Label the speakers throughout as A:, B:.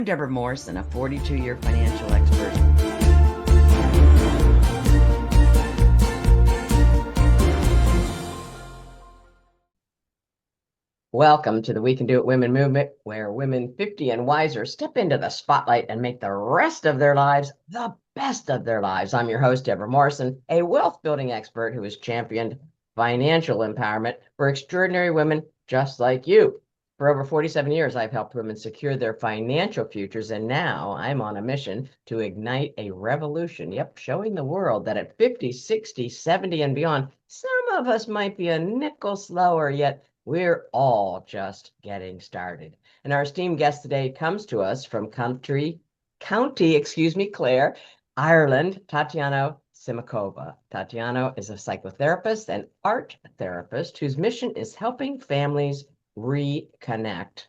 A: I'm Debra Morrison, a 42-year financial expert. Welcome to the We Can Do It Women movement, where women 50 and wiser step into the spotlight and make the rest of their lives the best of their lives. I'm your host, Debra Morrison, a wealth building expert who has championed financial empowerment for extraordinary women just like you. For over 47 years, I've helped women secure their financial futures, and now I'm on a mission to ignite a revolution. Yep, showing the world that at 50, 60, 70, and beyond, some of us might be a nickel slower, yet we're all just getting started. And our esteemed guest today comes to us from County Clare, Ireland, Tatjana Simakova. Tatjana is a psychotherapist and art therapist whose mission is helping families reconnect,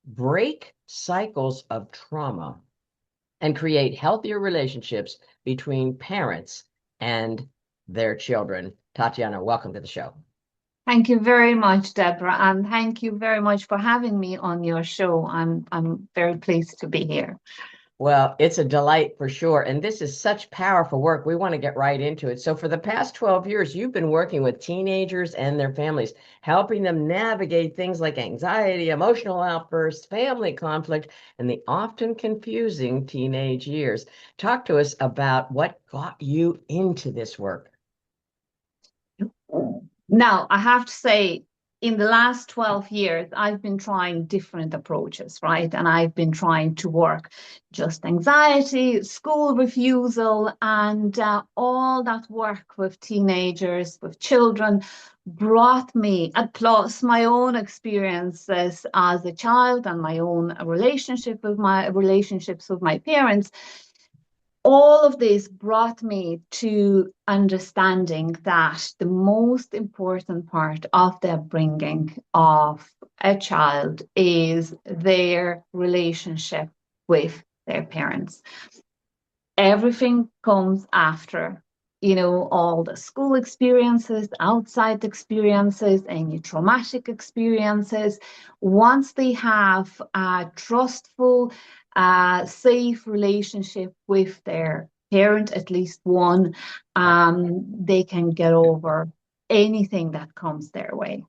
A: break cycles of trauma, and create healthier relationships between parents and their children. Tatjana, welcome to the show.
B: Thank you very much, Debra, and thank you very much for having me on your show. I'm very pleased to be here.
A: Well, it's a delight for sure. And this is such powerful work. We want to get right into it. So for the past 12 years, you've been working with teenagers and their families, helping them navigate things like anxiety, emotional outbursts, family conflict, and the often confusing teenage years. Talk to us about what got you into this work.
B: Now, I have to say, in the last 12 years, I've been trying different approaches, right? And I've been trying to work just anxiety, school refusal, and all that work with teenagers, with children, brought me, plus my own experiences as a child and my own relationships with my parents. All of this brought me to understanding that the most important part of the upbringing of a child is their relationship with their parents. Everything comes after, all the school experiences, outside experiences, any traumatic experiences. Once they have a trustful, safe relationship with their parent, at least one, they can get over anything that comes their way.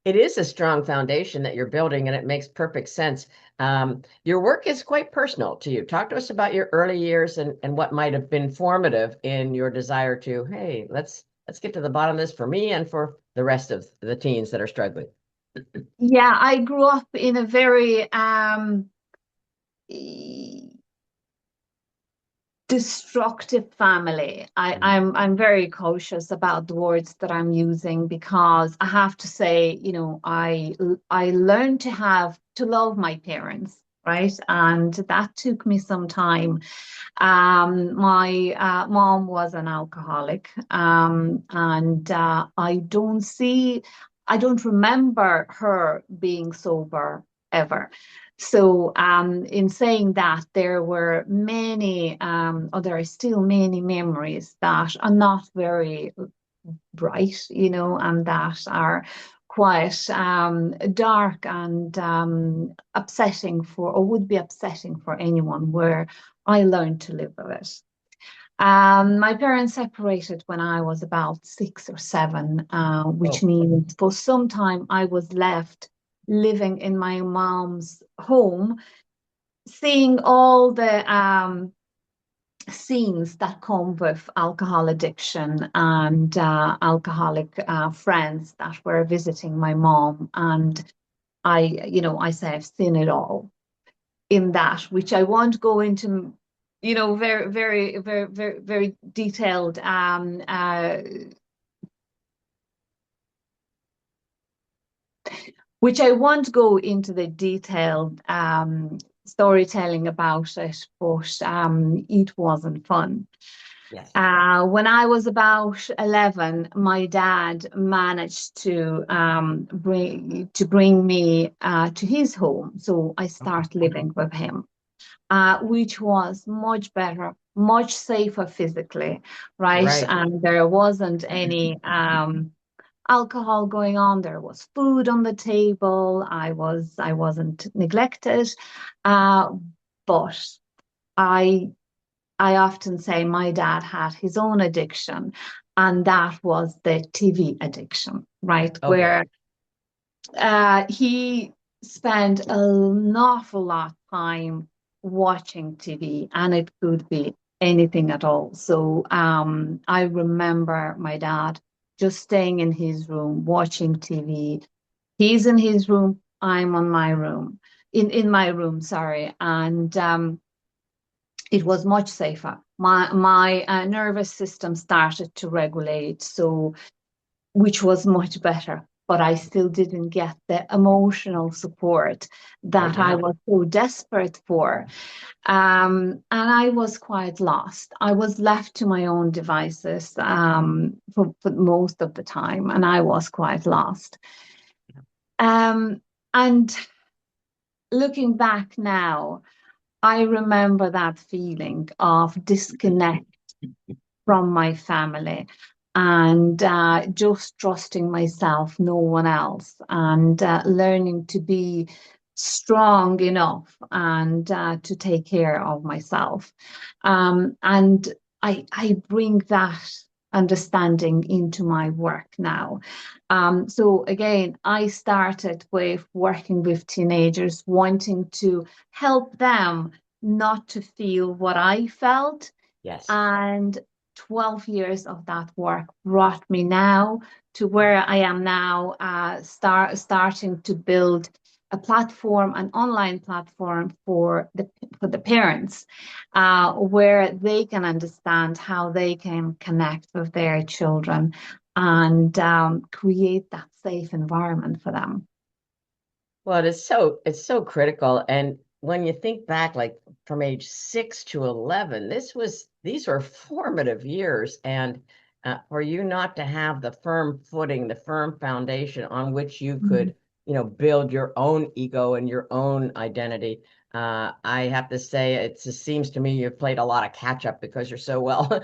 A: It is a strong foundation that you're building, and it makes perfect sense. Your work is quite personal to you. Talk to us about your early years and what might have been formative in your desire to, hey, let's get to the bottom of this for me and for the rest of the teens that are struggling.
B: Yeah, I grew up in a very destructive family. I'm very cautious about the words that I'm using, because I have to say, I learned to love my parents, right? And that took me some time. My mom was an alcoholic, and I don't remember her being sober ever. So in saying that, there were there are still many memories that are not very bright, and that are quite dark and upsetting or would be upsetting for anyone, where I learned to live with it. My parents separated when I was about 6 or 7, which means for some time I was left living in my mom's home, seeing all the scenes that come with alcohol addiction and alcoholic friends that were visiting my mom. And I say I've seen it all in that, which I won't go into, very, very, very, very, very detailed which I won't go into the detailed storytelling about it, but it wasn't fun.
A: Yes.
B: When I was about 11, my dad managed to bring me to his home, so I started living with him, which was much better, much safer physically, right? And there wasn't any alcohol going on. There was food on the table. I wasn't neglected, uh, but I I often say my dad had his own addiction, and that was the TV addiction, right?
A: Okay.
B: Where he spent an awful lot of time watching TV, and it could be anything at all. So I remember my dad just staying in his room watching TV. He's in his room, I'm on my room, in my room, sorry, and it was much safer. My nervous system started to regulate, so which was much better. But I still didn't get the emotional support
A: Right.
B: that I
A: Yeah.
B: was so desperate for. And I was quite lost. I was left to my own devices for most of the time, and I was quite lost. Um, and looking back now, I remember that feeling of disconnect from my family and just trusting myself, no one else, and learning to be strong enough and to take care of myself. And I bring that understanding into my work now. So again, I started with working with teenagers, wanting to help them not to feel what I felt,
A: Yes.
B: and 12 years of that work brought me now to where I am now, starting to build a platform, an online platform for the parents, where they can understand how they can connect with their children and create that safe environment for them.
A: Well, it's so critical. And when you think back, like from age 6 to 11, these were formative years. And for you not to have the firm footing, the firm foundation on which you
B: Mhm.
A: could, build your own ego and your own identity. I have to say, it just seems to me you've played a lot of catch up because you're so well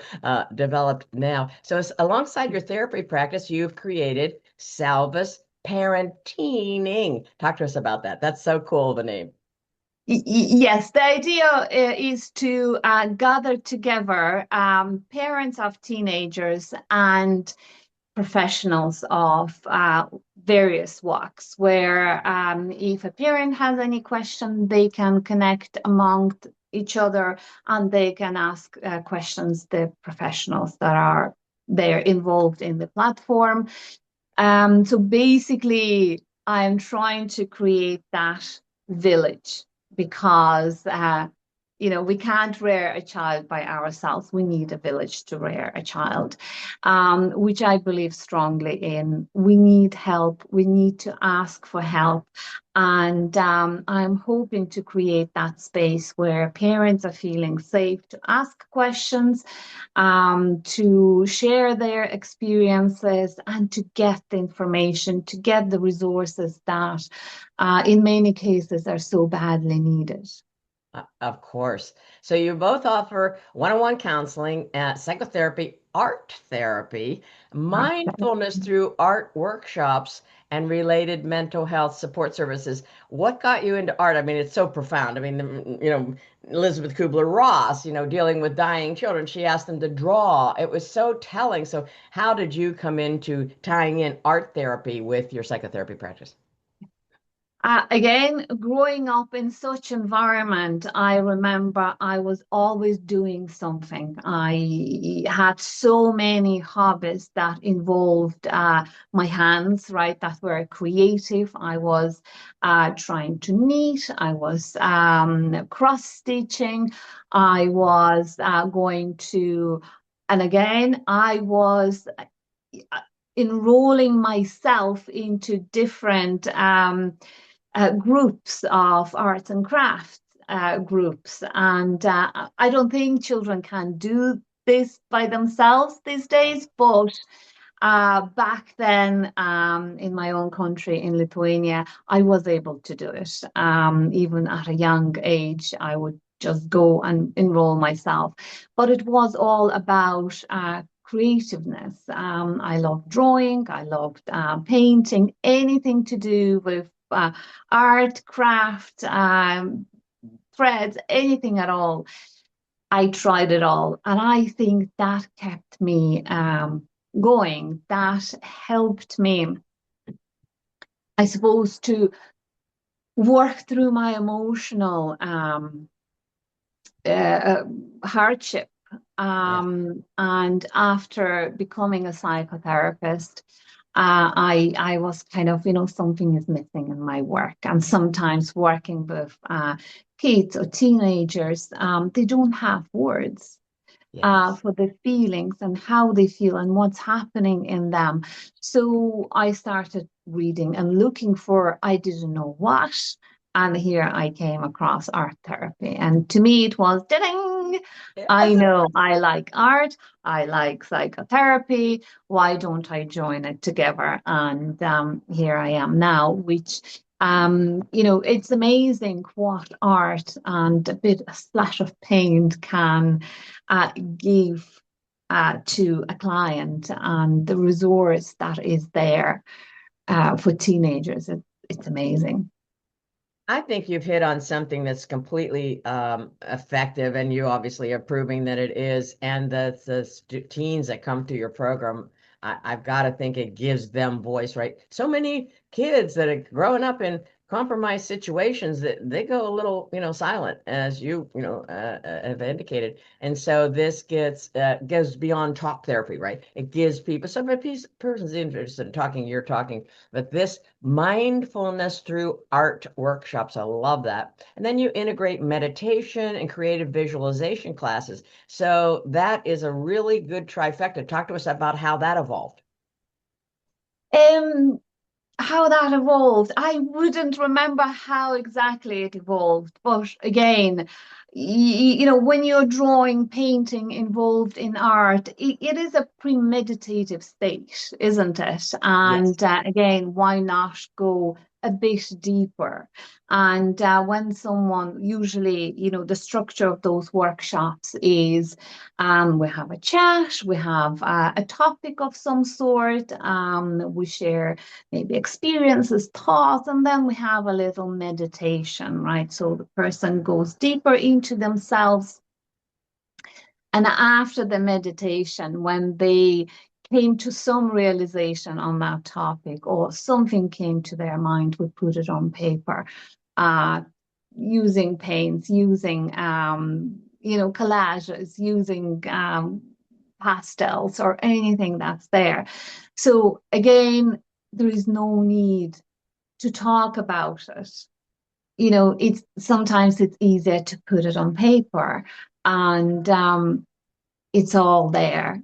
A: developed now. So, alongside your therapy practice, you've created Salvis Parenting. Talk to us about that. That's so cool, the name.
B: Yes, the idea is to gather together parents of teenagers and professionals of various walks, where if a parent has any question, they can connect among each other and they can ask questions the professionals that are there involved in the platform. So basically, I'm trying to create that village because, we can't rear a child by ourselves. We need a village to rear a child, which I believe strongly in. We need help. We need to ask for help. And I'm hoping to create that space where parents are feeling safe to ask questions, to share their experiences, and to get the information, to get the resources that, in many cases, are so badly needed.
A: Of course. So you both offer one-on-one counseling, psychotherapy, art therapy, mindfulness through art workshops, and related mental health support services. What got you into art? I mean, it's so profound. I mean, Elizabeth Kubler-Ross, dealing with dying children, she asked them to draw. It was so telling. So how did you come into tying in art therapy with your psychotherapy practice?
B: Again, growing up in such environment, I remember I was always doing something. I had so many hobbies that involved my hands, right? That were creative. I was trying to knit. I was cross stitching. I was going to, and again, I was enrolling myself into different groups of arts and crafts groups. And I don't think children can do this by themselves these days, but back then, in my own country, in Lithuania, I was able to do it. Even at a young age, I would just go and enroll myself. But it was all about creativeness. I loved drawing, I loved painting, anything to do with art, craft, threads, anything at all. I tried it all. And I think that kept me going. That helped me, I suppose, to work through my emotional uh, hardship.
A: Yes.
B: And after becoming a psychotherapist, I was kind of, something is missing in my work. And sometimes working with kids or teenagers, they don't have words
A: Yes.
B: for the feelings and how they feel and what's happening in them. So I started reading and looking for, I didn't know what. And here I came across art therapy. And to me, it was, ding, I
A: Yes.
B: know I like art, I like psychotherapy. Why don't I join it together? And here I am now, which it's amazing what art and a splash of paint can give to a client, and the resource that is there for teenagers. It's amazing.
A: I think you've hit on something that's completely effective, and you obviously are proving that it is. And the teens that come through your program, I've got to think it gives them voice, right? So many kids that are growing up in compromised situations that they go a little, silent, as have indicated. And so this goes beyond talk therapy, right? It gives people. So if a person's interested in talking, you're talking, but this mindfulness through art workshops. I love that. And then you integrate meditation and creative visualization classes. So that is a really good trifecta. Talk to us about how that evolved.
B: Um, how that evolved, I wouldn't remember how exactly it evolved, but again, when you're drawing, painting, involved in art, it is a premeditative state, isn't it?
A: Yes.
B: And again, why not go a bit deeper? And when someone, usually, the structure of those workshops is we have a chat, we have a topic of some sort, we share maybe experiences, thoughts, and then we have a little meditation, right? So the person goes deeper into themselves. And after the meditation, when they came to some realization on that topic or something came to their mind, we put it on paper, uh, using paints, using, collages, using pastels or anything that's there. So again, there is no need to talk about it. It's sometimes it's easier to put it on paper, and it's all there.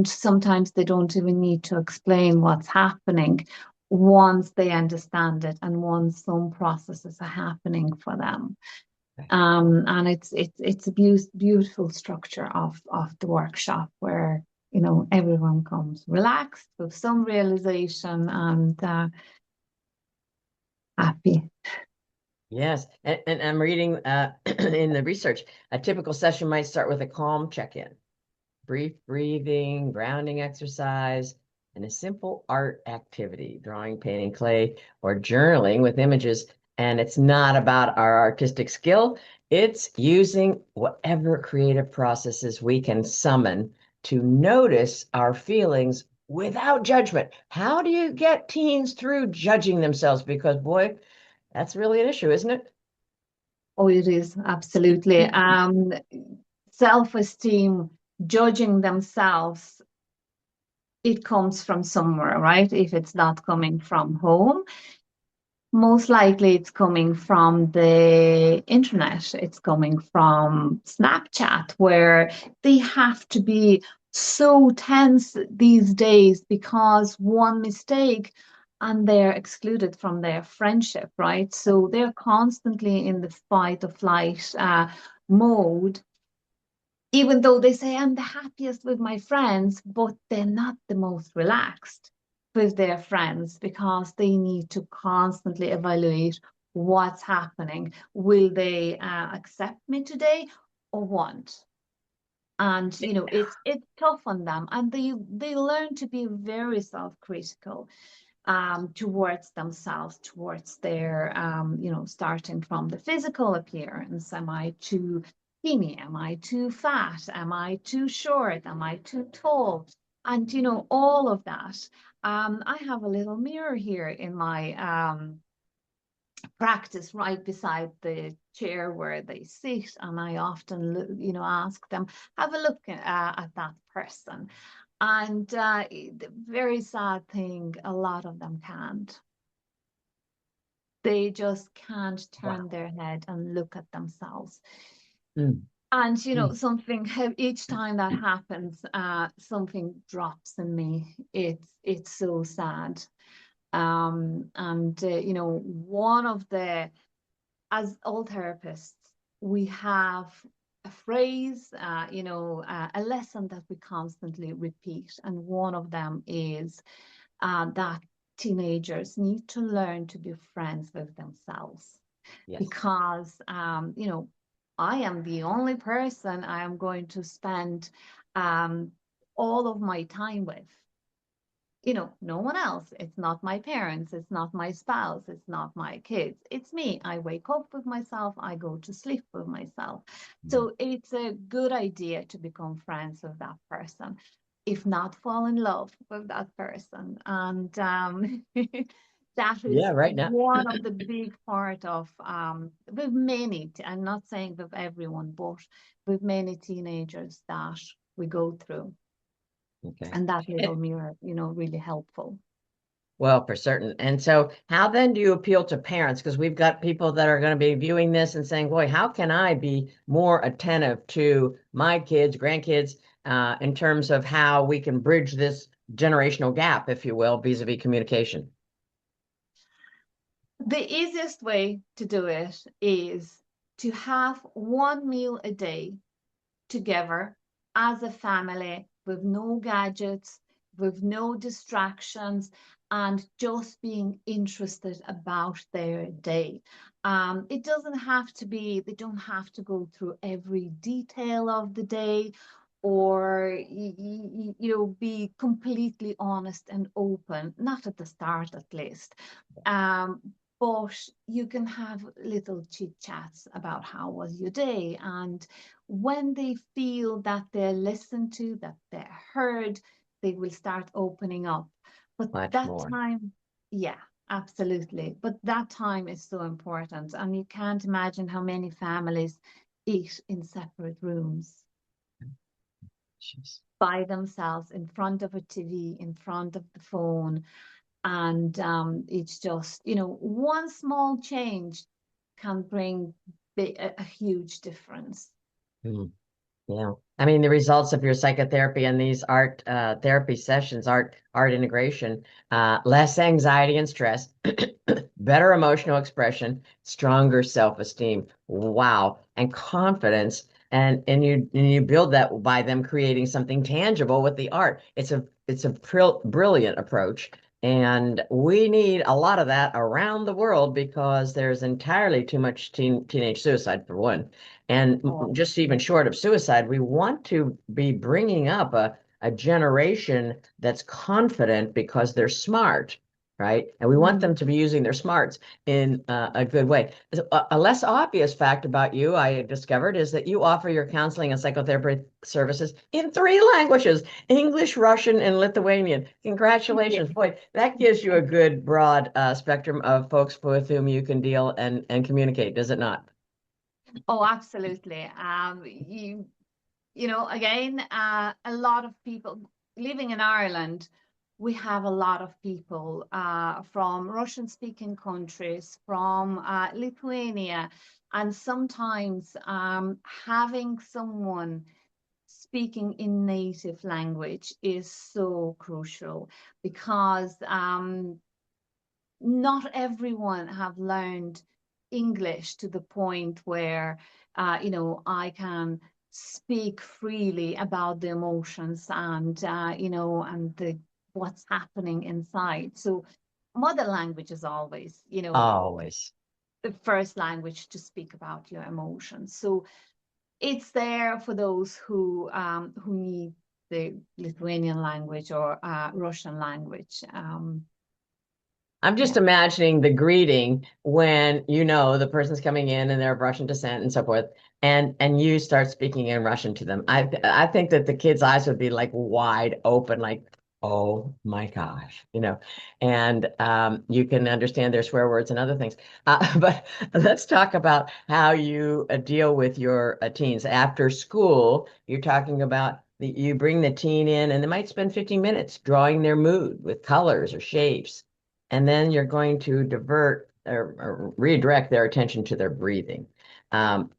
B: Sometimes they don't even need to explain what's happening once they understand it and once some processes are happening for them. And it's a beautiful structure of the workshop where everyone comes relaxed with some realization and happy.
A: Yes. And I'm reading in the research, a typical session might start with a calm check-in, brief breathing, grounding exercise, and a simple art activity, drawing, painting, clay, or journaling with images. And it's not about our artistic skill, it's using whatever creative processes we can summon to notice our feelings without judgment. How do you get teens through judging themselves? Because, boy, that's really an issue, isn't it?
B: Oh, it is absolutely. Self-esteem, judging themselves, it comes from somewhere, right? If it's not coming from home, most likely it's coming from the internet. It's coming from Snapchat, where they have to be so tense these days because one mistake and they're excluded from their friendship, right? So they're constantly in the fight or flight mode, even though they say I'm the happiest with my friends, but they're not the most relaxed with their friends because they need to constantly evaluate what's happening. Will they accept me today or want? And it's tough on them, and they learn to be very self-critical towards themselves, towards their starting from the physical appearance. Am I too skinny? Am I too fat? Am I too short? Am I too tall? And all of that. I have a little mirror here in my practice right beside the chair where they sit, and I often ask them, have a look at that person. And the very sad thing, a lot of them can't. They just can't turn
A: Wow.
B: their head and look at themselves.
A: Mm.
B: And
A: Mm.
B: something, each time that happens, something drops in me. It's so sad. And one of the, as all therapists, we have a phrase, a lesson that we constantly repeat. And one of them is that teenagers need to learn to be friends with themselves.
A: Yes.
B: Because, I am the only person I am going to spend all of my time with. No one else. It's not my parents. It's not my spouse. It's not my kids. It's me. I wake up with myself. I go to sleep with myself.
A: Mm.
B: So it's a good idea to become friends with that person, if not fall in love with that person. And that
A: Yeah,
B: is
A: right now.
B: one of the big part of with many. I'm not saying with everyone, but with many teenagers that we go through.
A: Okay.
B: And that
A: Eh,
B: little mirror, really helpful.
A: Well, for certain. And so, how then do you appeal to parents? Because we've got people that are going to be viewing this and saying, boy, how can I be more attentive to my kids, grandkids, in terms of how we can bridge this generational gap, if you will, vis-a-vis communication?
B: The easiest way to do it is to have one meal a day together as a family with no gadgets, with no distractions, and just being interested about their day. It doesn't have to be, they don't have to go through every detail of the day, or be completely honest and open, not at the start at least. um, but you can have little chit chats about how was your day, and when they feel that they're listened to, that they're heard, they will start opening up. But
A: Much
B: that
A: more.
B: time, yeah, absolutely. But that time is so important. And you can't imagine how many families eat in separate rooms
A: Jeez.
B: by themselves in front of a TV, in front of the phone. And it's just, one small change can bring a huge difference.
A: Mm. Yeah. I mean, the results of your psychotherapy and these art therapy sessions, art integration, less anxiety and stress, better emotional expression, stronger self-esteem. Wow. And confidence. And you build that by them creating something tangible with the art. It's a brilliant approach. And we need a lot of that around the world because there's entirely too much teenage suicide for one. And
B: Oh,
A: just even short of suicide, we want to be bringing up a generation that's confident because they're smart, right? And we want
B: mm.
A: them to be using their smarts in a good way. A less obvious fact about you, I discovered, is that you offer your counseling and psychotherapy services in three languages: English, Russian, and Lithuanian.
B: Yeah.
A: Congratulations. Boy, that gives you a good broad spectrum of folks with whom you can deal and communicate, does it not?
B: Oh, absolutely. Again, a lot of people living in Ireland, we have a lot of people from Russian-speaking countries, from Lithuania, and sometimes having someone speaking in native language is so crucial, because not everyone have learned English to the point where, I can speak freely about the emotions and, and what's happening inside. So mother language is always,
A: Always.
B: the first language to speak about your emotions. So it's there for those who need the Lithuanian language or Russian language.
A: I'm just
B: Yeah.
A: imagining the greeting when you know the person's coming in and they're of Russian descent and so forth, and you start speaking in Russian to them. I think that the kids' eyes would be like wide open, like, oh my gosh, and you can understand their swear words and other things. But let's talk about how you deal with your teens after school. You're talking about you bring the teen in, and they might spend 15 minutes drawing their mood with colors or shapes, and then you're going to divert or redirect their attention to their breathing.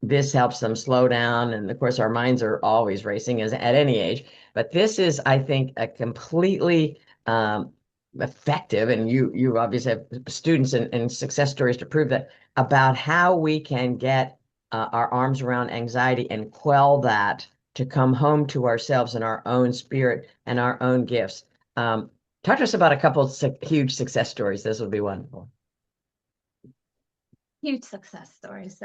A: This helps them slow down. And of course, our minds are always racing as at any age. But this is, I think, a completely effective, and you obviously have students and success stories to prove that, about how we can get our arms around anxiety and quell that to come home to ourselves and our own spirit and our own gifts. Talk to us about a couple of huge success stories. This would be wonderful.
B: Huge success stories.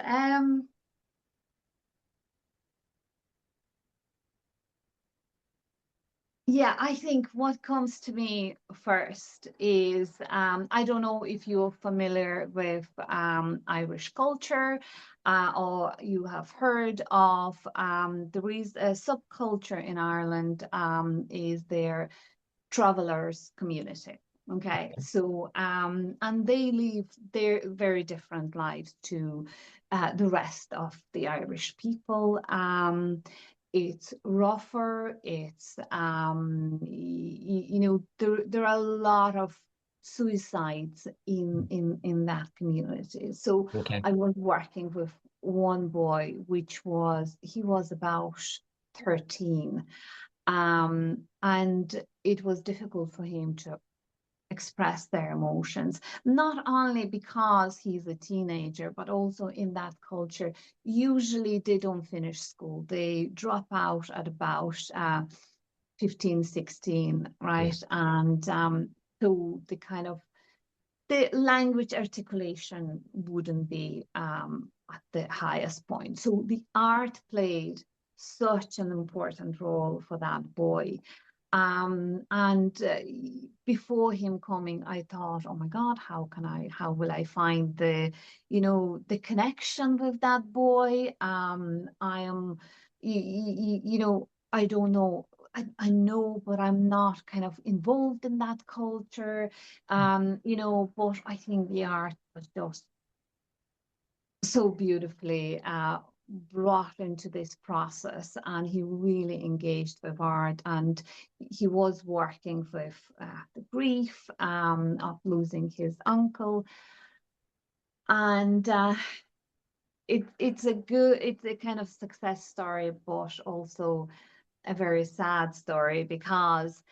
B: Yeah, I think what comes to me first is I don't know if you're familiar with Irish culture or you have heard of there is a subculture in Ireland is their travelers community. Okay, so and they live their very different lives to the rest of the Irish people. It's rougher. It's there are a lot of suicides in that community. So
A: Okay.
B: I was working with one boy, which was he was about 13, and it was difficult for him to express their emotions, not only because he's a teenager, but also in that culture. Usually they don't finish school, they drop out at about 15, 16,
A: Yeah.
B: right? And so the kind of the language articulation wouldn't be at the highest point. So the art played such an important role for that boy. And before him coming, I thought, oh my God, how will I find the connection with that boy? I am, I don't know. I know, but I'm not kind of involved in that culture. But I think the art was just so beautifully brought into this process, and he really engaged with art, and he was working with the grief of losing his uncle, and it's a kind of success story, but also a very sad story because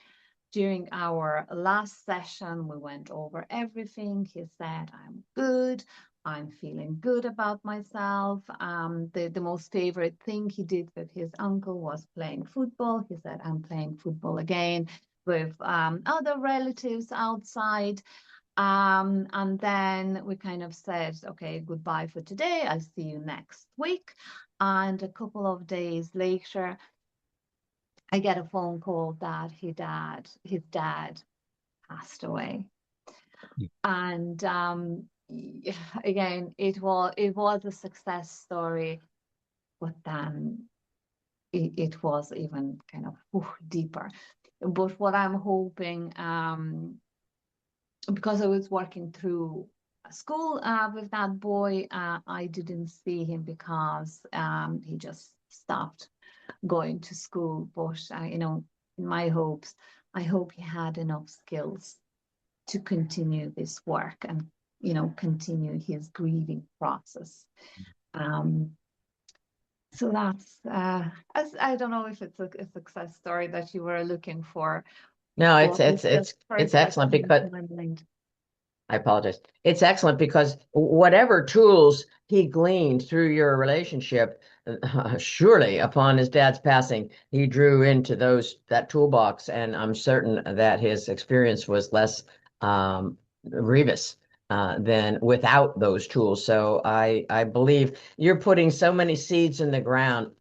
B: during our last session, we went over everything. He said, I'm good. I'm feeling good about myself. The most favorite thing he did with his uncle was playing football. He said, I'm playing football again with other relatives outside. And then we kind of said, okay, goodbye for today. I'll see you next week. And a couple of days later, I get a phone call that his dad passed away. And again, it was a success story, but then it was even kind of deeper. But what I'm hoping, because I was working through school with that boy, I didn't see him because he just stopped going to school. But in my hopes, I hope he had enough skills to continue this work and continue his grieving process. Um, so that's as I don't know if it's a success story that you were looking for,
A: No, it's
B: but
A: it's
B: it's the
A: it's it's
B: first that
A: excellent
B: came
A: because
B: to my mind.
A: I apologize. It's excellent because whatever tools he gleaned through your relationship, surely upon his dad's passing, he drew into that toolbox, and I'm certain that his experience was less grievous than without those tools. So I believe you're putting so many seeds in the ground,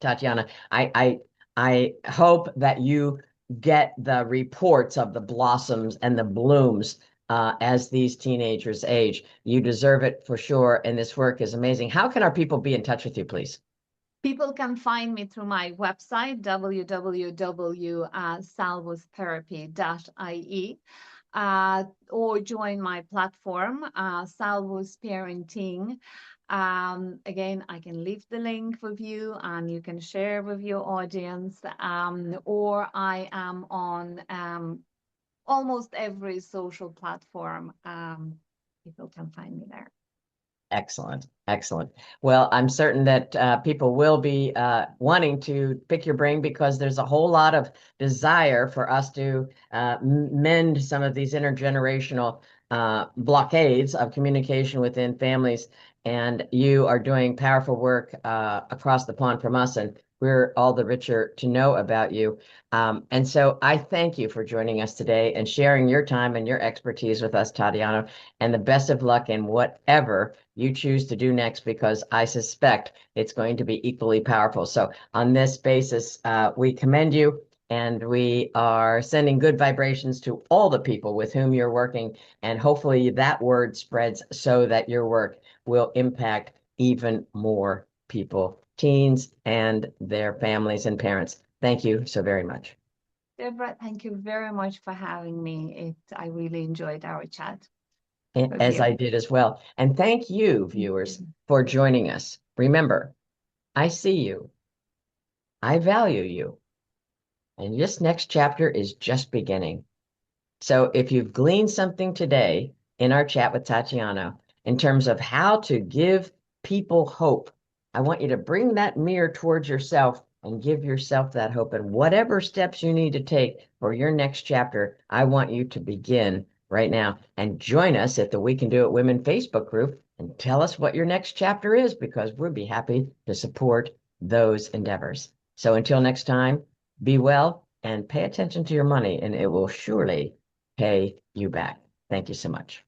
A: Tatjana. I hope that you get the reports of the blossoms and the blooms as these teenagers age. You deserve it for sure, and this work is amazing. How can our people be in touch with you, please?
B: People can find me through my website, www.salvostherapy.ie, or join my platform, Salvos Parenting. Again, I can leave the link with you and you can share with your audience. Or I am on almost every social platform. People can find me there.
A: Excellent. Excellent. Well, I'm certain that people will be wanting to pick your brain because there's a whole lot of desire for us to mend some of these intergenerational blockades of communication within families. And you are doing powerful work across the pond from us, and we're all the richer to know about you. And so I thank you for joining us today and sharing your time and your expertise with us, Tatjana, and the best of luck in whatever you choose to do next, because I suspect it's going to be equally powerful. So on this basis, we commend you, and we are sending good vibrations to all the people with whom you're working. And hopefully that word spreads so that your work will impact even more people, teens and their families and parents. Thank you so very much.
B: Debra, thank you very much for having me. I really enjoyed our chat with
A: As
B: you.
A: I did as well. And thank you, viewers, for joining us. Remember, I see you. I value you. And this next chapter is just beginning. So if you've gleaned something today in our chat with Tatjana in terms of how to give people hope, I want you to bring that mirror towards yourself and give yourself that hope. And whatever steps you need to take for your next chapter, I want you to begin right now and join us at the We Can Do It Women Facebook group and tell us what your next chapter is, because we'll be happy to support those endeavors. So until next time, be well and pay attention to your money, and it will surely pay you back. Thank you so much.